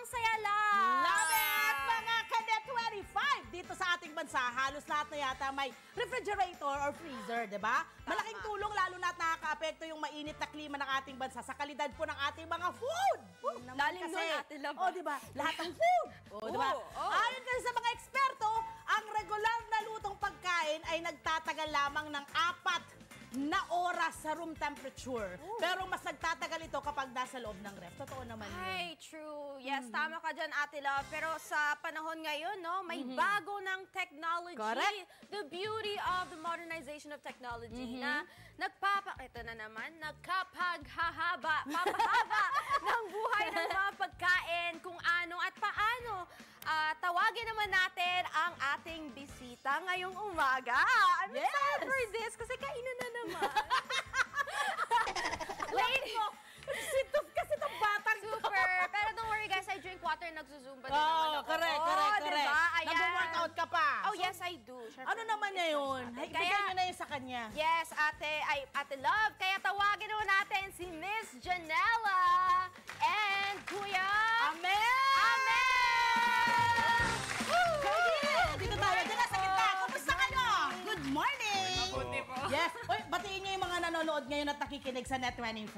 Ang saya lang! Love it! Mga Cadet 25! Dito sa ating bansa, halos lahat na yata may refrigerator or freezer, di ba? Malaking tulong lalo na at nakaka-apekto yung mainit na klima ng ating bansa sa kalidad po ng ating mga food! Lalim nun natin lang. Oh, di ba? Lahat ng food! Oh, di ba? Oh. Ayon kasi sa mga eksperto, ang regular na lutong pagkain ay nagtatagal lamang ng 4 na oras sa room temperature. Pero mas nagtatagal ito kapag nasa loob ng ref. Totoo naman yun. Ay, true. Yes, tama ka dyan, Ate Love. Pero sa panahon ngayon, no, may bago ng technology. Correct. The beauty of the modernization of technology na ito na naman, papahaba ng buhay ng mga pagkain, kung ano at paano. Tawagin naman natin ang ating bisita ngayong umaga. I'm excited for this kasi kainan na naman. Lady mo! Sitop kasi itong batang to. Super! Pero don't worry guys, I drink water, nagsusumba din naman ako. Correct. Diba? Ayan. Nag-workout ka pa. Oh, yes, I do. Sure, Ano naman niya yun? Ibigay nyo na yun sa kanya. Yes, Ate Love. Kaya tawagin naman natin si Miss Janella and Kuya Amen! Dito tayo. Dito sa kita. Kumusta kayo? Good morning! Buti po. Yes. Uy, batiin niyo yung mga nanonood ngayon at nakikinig sa Net25.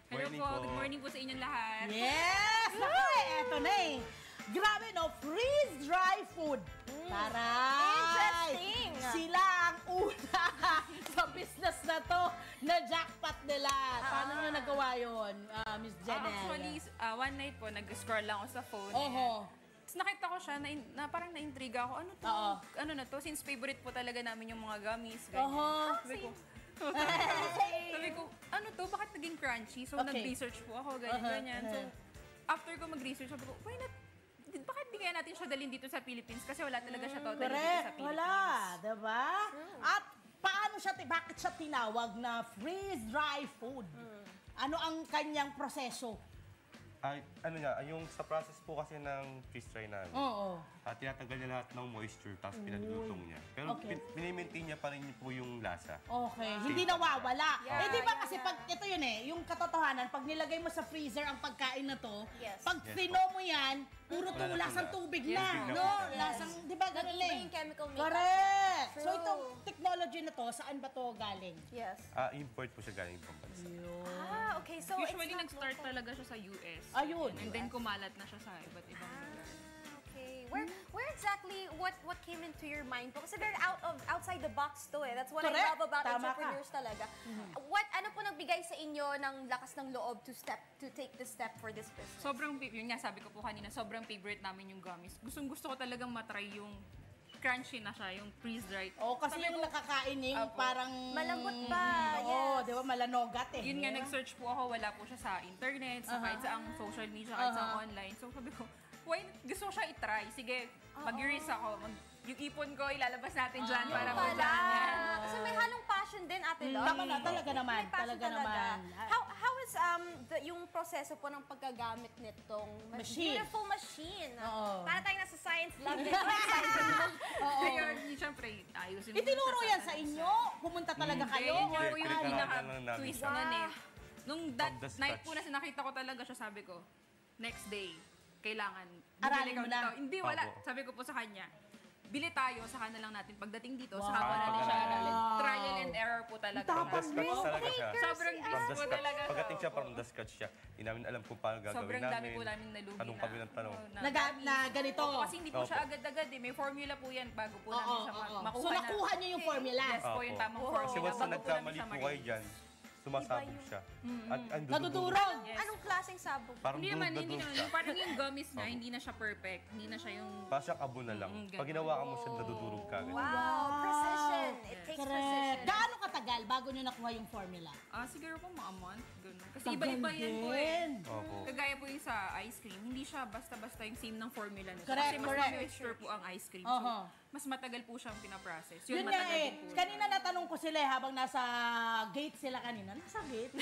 Hello po, good morning po sa inyong lahat. Yes! Ako eto na eh. Grabe no, freeze-dry food. Taray! Interesting! Sila ang una sa business na to na jackpot nila. Paano nyo nagawa yun, Miss Janelle? Actually, one night po, nag-scroll lang ako sa phone. Oho. Tapos nakita ko siya, na parang na-intriga ako. Ano to? Oo. Ano na to? Since favorite po talaga namin yung mga gummies. Oho. Sabi ko, ano to? Bakit naging crunchy? So, Okay. nag-research po ako, ganyan. So, after ko mag-research, sabi ko, why not? Bakit di kaya natin siya dalhin dito sa Philippines? Kasi wala talaga siya totally dito sa Correct. Philippines. Wala. Diba? At paano siya, bakit siya tinawag na freeze-dry food? Ano ang kanyang proseso? Ay, ano niya, yung sa process po kasi ng freeze dry namin, Oo. tinatanggal niya lahat ng moisture tapos pinalutong niya. Pero Okay. minimaintain niya pa rin po yung lasa. Okay, hindi nawawala. Yeah, Di ba yeah, kasi yeah. pag, ito yun eh, yung katotohanan, pag nilagay mo sa freezer ang pagkain na to, Yes. pag Yes, tino mo yan, puro Wala na po lasang na. tubig Yes, na. bigla No? po siya. Lasang, di ba ganun Nag-iba eh? yung chemical makeup. Correct. So True. itong technology na to, saan ba to galing? Yes. Import po siya galing pang bansa. Okay, so Usually, it's not nag-start local. talaga siya sa US. Ayun. And then, kumalat na siya sa iba't ibang lugar. Okay. Where exactly what came into your mind po? Kasi very outside the box to eh. That's what I Correct. love about Tama entrepreneurs talaga. Ano po nagbigay sa inyo ng lakas ng loob to take the step for this business? Yun nga, sabi ko po kanina, sobrang favorite namin yung gummies. Gustong-gusto ko talagang matry yung crunchy na siya, yung freeze-dried. Oh, kasi Sabi yung ko, nakakain eh, yung Apo. parang... Malambot ba? Oo, Yes. di ba? Malanogat eh. Yun nga, nag-search po ako, wala po siya sa internet, sa kahit sa ang social media, kahit sa online. So sabi ko, gusto ko siya i-try. Sige, mag-risk ako. Yung ipon ko, ilalabas natin dyan para Pala. magdaan. So may halong passion din, Ate Love. Tama na, talaga naman. May passion Talaga naman. How is yung proseso po ng paggagamit nitong Machine. beautiful machine? Oo. Para tayong nasa science lab din. Excited mo. Ayun, siyempre, ayusin mo. Itinuro yan sa inyo? Pumunta talaga kayo? Hindi, yun po yung Pinag-aralan lang pinaka-twist namin. nun eh. Nung that From the night scratch. po na nakita ko talaga siya, sabi ko, next day, kailangan. Aralin bumili mo ka na. dito. Hindi, wala. Opo. Sabi ko po sa kanya, bili tayo, saka na lang natin. Pagdating dito, Wow. saka mo natin siya Wow. aralin. Trial and error po talaga. From the siya. scratch talaga siya. Sobrang From the risk po scratch. talaga siya. Pagdating siya from the scratch siya, hindi namin alam kung paano gagawin Sobrang namin. dami po namin nalugi Tanong kami ng tanong. Na ganito. Kasi hindi po siya agad-agad eh. May formula po yan bago po namin siya makuha So nakuha niyo yung formula? Yes po, yung tamang Opo. formula. Kasi once Bago na nagkamali namin po siya kayo dyan, sumasabog siya. At ang Nadudurog. Yes. Anong klaseng sabog? Parang Hindi naman, durog-durog siya. Yung parang yung gummies niya, hindi na siya perfect. Hindi na siya yung... Parang siyang abo na lang. ganun. Pag ginawa ka mo siya, nadudurog ka. ganun. Wow, precision. It takes Correct. precision. Gaano katagal bago nyo nakuha yung formula? Siguro po mga month. Ganun. Kasi iba-iba yan po eh. Din. Opo. Kagaya po yung sa ice cream, hindi siya basta-basta yung same ng formula nito. Correct, Kasi mas correct. ma-moisture po ang ice cream. Oho. So, mas matagal po siyang pinaprocess. Yun nga matagal eh. din po. Kanina natanong ko sila eh, habang nasa gate sila kanina. Nasa gate?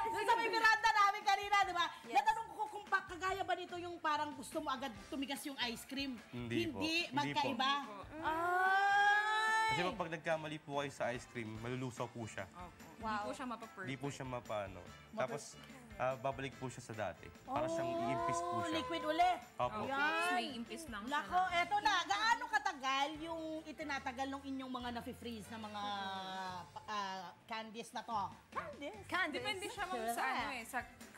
Doon sa may Miranda namin kanina, di ba? Yes. Natanong ko kung kagaya ba nito yung parang gusto mo agad tumigas yung ice cream. Hindi po. Hindi Magkaiba. po. Ay! Kasi pag nagkamali po kayo sa ice cream, malulusaw po siya. Opo. Hindi Wow. po siya mapaperfect. Hindi po siya mapaano. Tapos, babalik po siya sa dati. Para siyang iimpis impis po siya. liquid ulit. Opo. Okay. Yan. May impis lang siya. Nako, eto na. Gaano katagal yung itinatagal ng inyong mga nafi-freeze na mga candies na to? Candies? Depende siya ma'am sa ano eh,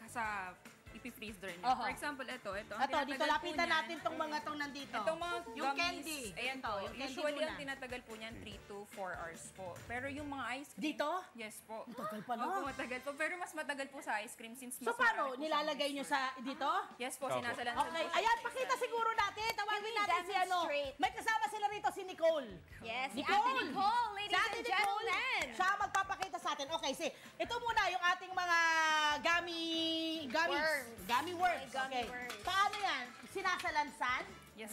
sa ipi-freezer niya. Oho. For example, ito. Ang Ito, dito tinatagal po lapitan niyan- natin tong mga tong nandito. Itong mga yung gummies, candy. ayan Ito, po. yung candy Usually, muna. ang tinatagal po niyan 3 to 4 hours po. Pero yung mga ice cream... Dito? Yes po. Tagal pala. Opo, matagal po. Pero mas matagal po sa ice cream since So mas paano? marami po Nilalagay siyang nyo sa dito? Yes po, Opo. sinasalansan Okay, po siya. ayan, pakita siguro natin. Tawagin Can we natin si ano. demonstrate? May kasama sila rito, si Nicole. Yes, si Nicole! Ate Nicole, Si ladies Ate and Nicole, gentlemen. siya magpapakita sa atin. Okay, ito muna yung ating mga gummies. Worms. Gummy worms. Gummy Okay. worms. Paano yan? Sinasalansan? Yes.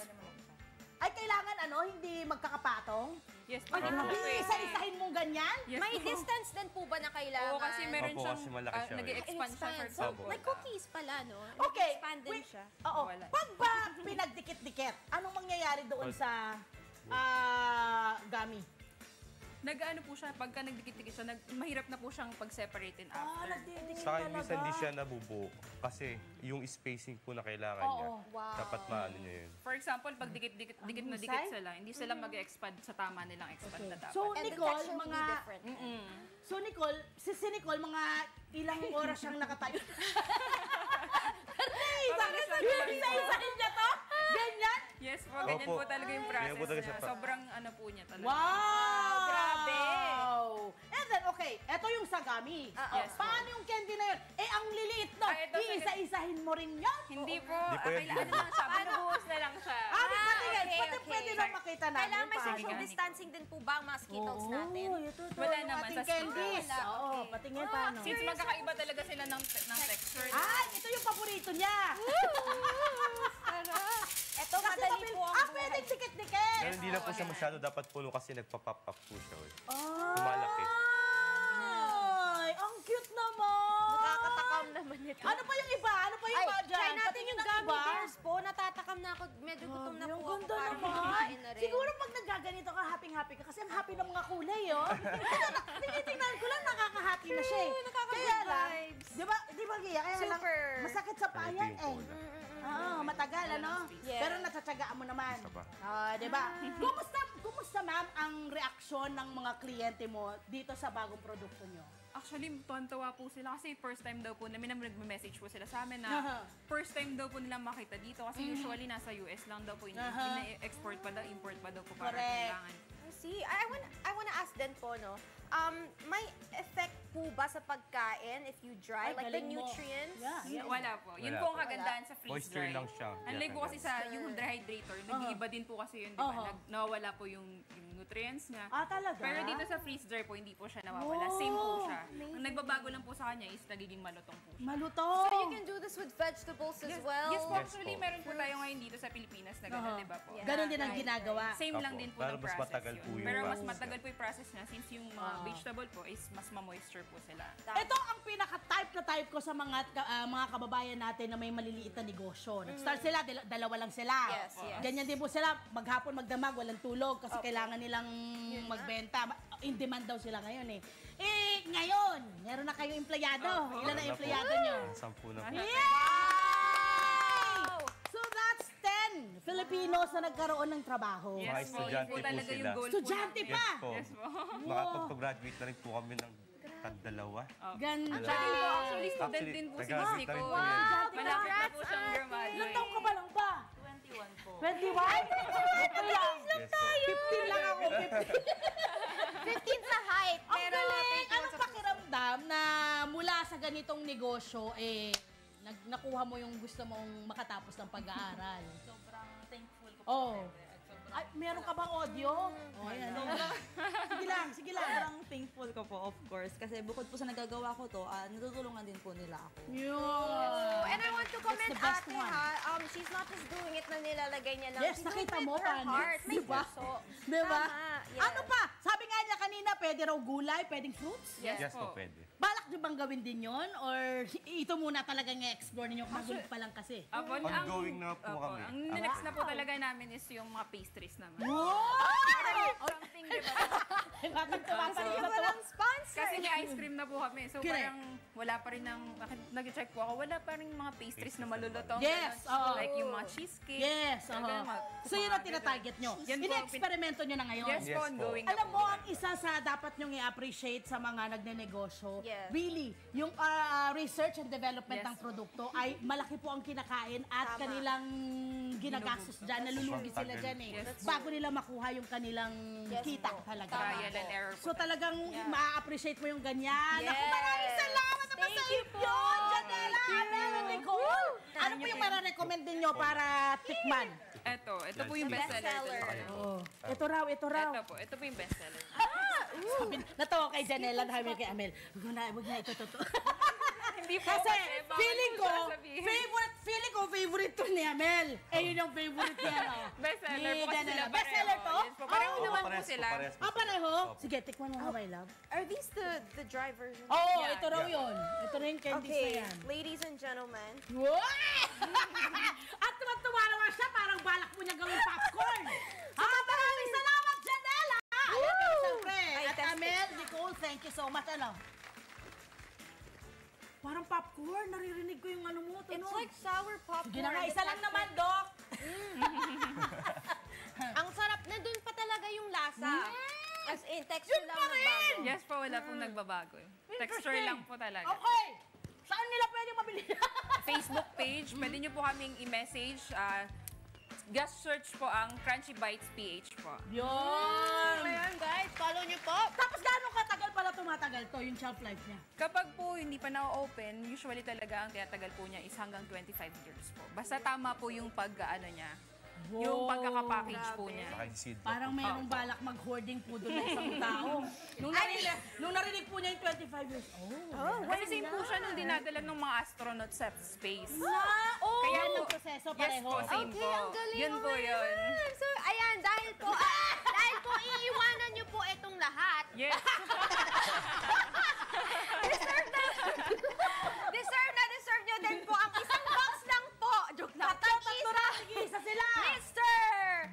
Ay, kailangan hindi magkakapatong? Yes po. Ay, Ganun po eh. isa-isahin mong ganyan? Yes May po. distance din po ba na kailangan? Oo, kasi meron Opo, siyang kasi malaki siya eh. nag-expand siya for Expand. So, Opo. may cookies pala, no? Okay. Expand din wait. siya. Oo. Wala. Pag ba pinagdikit-dikit, anong mangyayari doon sa gummy? Nag-ano po siya, pagka nagdikit-dikit siya, mahirap na po siyang pag-separatein after. Nagdidikit Sa akin, minsan hindi siya nabubuo. Kasi yung spacing po na kailangan niya, Wow. dapat maano niya yun. For example, pag dikit na husay? dikit sila, hindi sila mag-expand sa tama nilang expand na dapat. So, And the Nicole, texture will be mga... different. So, Nicole, si Nicole, mga ilang oras siyang nakatayo. Isa-isahin niya to? Ganyan? Yes po, ganyan Opo. po talaga yung Ganyan process po talaga niya. siya. Sobrang ano po niya talaga. Wow! Grabe. And then, okay, eto yung sa gummy. Yes po. Paano yung candy na yun? Eh, ang liliit no? Ah, ito, Iisa-isahin mo rin yun? Hindi po, Hindi po yun. kailangan lang siya, binubuhos na lang siya. Patingin. okay, Pwede, okay. pwede na makita namin. Kailangan may paano. social distancing din po ba ang mga Skittles natin? Ito, Wala yung naman, ating sa candies. Wala, Oo, okay. patingin paano. Since magkakaiba talaga sila ng texture. Ay, ito yung paborito niya. Ito, madali po ang buhay. pwedeng dikit-dikit. Pero hindi na po siya masyado dapat puno kasi nagpa-pop up po siya. Eh. Ah. Lumalaki. Ay, ang cute naman. Nakakatakam naman ito. Ano pa yung iba? Ano pa yung Ay, iba dyan? try natin Patingin yung ng gummy iba. bears po. Natatakam na ako. Medyo gutom na Ang po ako. ganda Parang naman. kumakain na rin. Siguro pag nagaganito ka, happy-happy ka kasi ang happy ng mga kulay, oh. Tinitingnan ko lang, nakaka-happy na siya eh. Nakaka-good Kaya lang, vibes. di ba, Gia? Kaya lang, Super. masakit sa Ito payan yung eh. cola. Matagal, ano? Yes. Pero natsatsagaan mo naman. Isa pa. Di ba? Kumusta ma'am ang reaksyon ng mga kliyente mo dito sa bagong produkto nyo? Actually, tuwan-tuwa po sila kasi first time daw po namin na nagme-message po sila sa amin na Aha. first time daw po nilang makita dito kasi usually nasa US lang daw po, ina-export pa daw, import pa daw po para Correct. kailangan. See, I wanna ask din po, no? May effect po ba sa pagkain if you dry? Ay, Like the galing mo. nutrients? Yeah. Wala po. Yun Wala po po. ang kagandahan sa freeze Moisture dry. lang siya. Unlike po kasi sa yung dehydrator, nag-iiba din po kasi yun, di ba? Nawawala po yung nutrients niya. Talaga? Pero dito sa freeze dry po, hindi po siya nawawala. Same po siya. Ang nagbabago lang po sa kanya is nagiging malutong po siya. Malutong. So you can do this with vegetables as well? Yes po, Yes actually po. meron po tayo ngayon dito sa Pilipinas na gano'n, di ba po? Yeah. Ganon din ang ginagawa. Same lang Opo. din po Pero ng mas process matagal yun. po yung Pero mas process matagal po yung process niya since yung mga vegetable po is mas ma-moisture po sila. Ito ang pinaka-type na type ko sa mga kababayan natin na may maliliit na negosyo. Nag-start sila, dalawa lang sila. Yes, yes. Ganyan din po sila, maghapon magdamag, walang tulog kasi kailangan nilang magbenta. In demand daw sila ngayon eh. Ngayon, meron na kayong empleyado. Ilan na empleyado nyo? 10 na po. Yay! So that's 10 Filipinos na nagkaroon ng trabaho. Mga Yes po, yun estudyante po po talaga yung sila. goal po Estudyante namin. pa! Yes po. Yes po. Makapag-graduate na rin po kami ng dalawa. Ganda. Actually, student din po si Miss nag-graduate na rin Nicole. po yan. Malapit na po siyang graduate. Ilang taong ka ba lang ba? 21 po. 21? Ito lang. Yes po. 15 lang ako. 15 sa height, Ang pero galing! 21 Anong sa pakiramdam na mula sa ganitong negosyo, nakuha mo yung gusto mong makatapos ng pag-aaral? Sobrang thankful ko po. Oh. At sobrang, Ay, meron ka bang audio? Oh, ayan. Sige lang. sobrang thankful ko po, of course. Kasi bukod po sa nagagawa ko to, natutulungan din po nila ako. Yun. And I want to comment, That's the best ate, one. ha? She's not just doing it na nilalagay niya lang. Yes, She's doing nakita it mo, with her paano? heart. May Diba? puso. Diba? Tama, yes. Ano pa? Sabi nga niya kanina, pwede raw gulay, pwedeng fruits? Yes po, pwede. Balak niyo bang gawin din yon? Or ito muna talaga i-explore ninyo? Magulit pa lang kasi. Apo, Ongoing na po kami. Ang next na po talaga namin is yung mga pastries naman. Wow! Something, di ba? Matagtawa sa Kasi iyo na to. walang sponsor. Kasi may ice cream na po kami. So Correct. parang wala pa rin nag-check po ako, wala pa rin mga pastries na maluluto. Yes, oo. Like yung mga cheesecake. Yes, Ganun, so yun ang tinatarget nyo. Yan po, Ine-eksperimento nyo na ngayon. Yes, Yes po, po. ongoing na Alam po. mo, ang isa sa dapat nyong i-appreciate sa mga nagnenegosyo, Yes. really, yung research and development Yes. ng produkto ay malaki po ang kinakain at Tama. kanilang ginagastos dyan, nalulugi sila dyan eh. Yes. Bago nila makuha yung kanilang Yes kita po. talaga. Trial and error po. So talagang ma-appreciate mo yung ganyan. Yes. Naku, maraming salamat naman Thank sa you inyo, po. Janela, Amel, and Nicole. Ano po yung mararecommend ninyo para tikman? Ito po yung bestseller. Oh, ito raw. Ito po yung bestseller. Sabi, natawa kay Janela na kay Amel. Huwag na ito, totoo. Hindi po Kasi bawal feeling po ko, sasabihin. favorite to ni Amel. Eh, yun yung favorite niya, no? Bestseller Ni po kasi Janela. sila Bestseller to? Yes po, pareho Oh, naman po Pares sila. pares po. Ah, pareho? Sige, tikman mo nga, my love. Are these the dry version? Oo, Yeah. ito raw yun. Ito na yung candies na Okay, yan. ladies and gentlemen. At tuwa naman siya, parang balak mo niya gawing popcorn. Maraming salamat, Janela! Ayan, pero syempre. Ay, At test Amel, Nicole, thank you so much. Ano? Parang popcorn, naririnig ko yung ano mo. It's tunog. like sour popcorn. Sige na nga, isa lang naman, Doc. Ang sarap na dun pa talaga yung lasa. As in, texture Yun lang pa rin! nagbago. Yes po, wala pong nagbabago. Texture lang po talaga. Okay. Saan nila pwede mabili? Facebook page, pwede nyo po kaming i-message. Just search po ang Crunchy Bites PH po. Yun. Ayan guys, follow nyo po. Tapos gaano katagal pala tumatagal to, yung shelf life niya? Kapag po hindi pa na-open, usually talaga ang tinatagal po niya is hanggang 25 years po. Basta tama po yung pag-ano niya, yung pagkakapackage po Grabe. niya. Naka-seed na Parang po. mayroong balak mag-hoarding po doon ng isang tao. Nung narinig po niya yung 25 years old. Kasi same po siya nung dinadala ng mga astronauts sa space. Oh, Kaya yan po- ang proseso Yes pareho. po, same Okay, po. ang galing. Yun oh po my yun. God. So, ayan, dahil po iiwanan nyo po itong lahat. Yes. Deserve nyo din po ang isang box lang po. Joke lang. Tatlo na, sige, isa sila. Mr.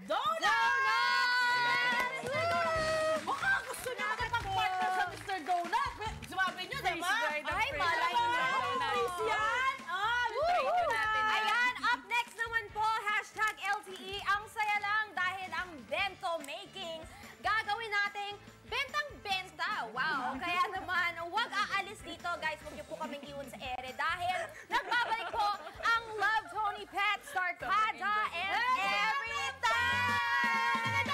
Donut! Baka gusto niya agad mag-partner sa Mr. Donut. Sumabi niyo, di ba? Freeze-dried ang Ay, freeze. malay Freeze nyo. donut. Please yan. Try po natin yan. Ayan, up next naman po, hashtag LTE. Ang saya lang dahil ang bento making gagawin nating bentang-benta. Wow! Kaya naman, huwag aalis dito, guys. Huwag niyo po kaming iwan sa ere dahil nagbabalik po ang Love Tony Pet Starkada and Every Time!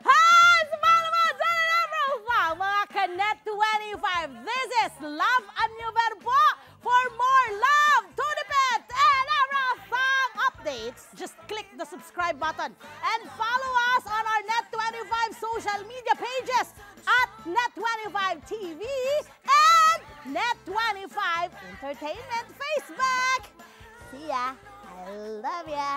Hi! Sa mga Janela Profile, mga Kanet 25. This is Love and New Verbo. For more love, Tunipet, and Everything updates, just click the subscribe button and follow us on our Net25 social media pages at Net25 TV and Net25 Entertainment Facebook. See ya. I love ya.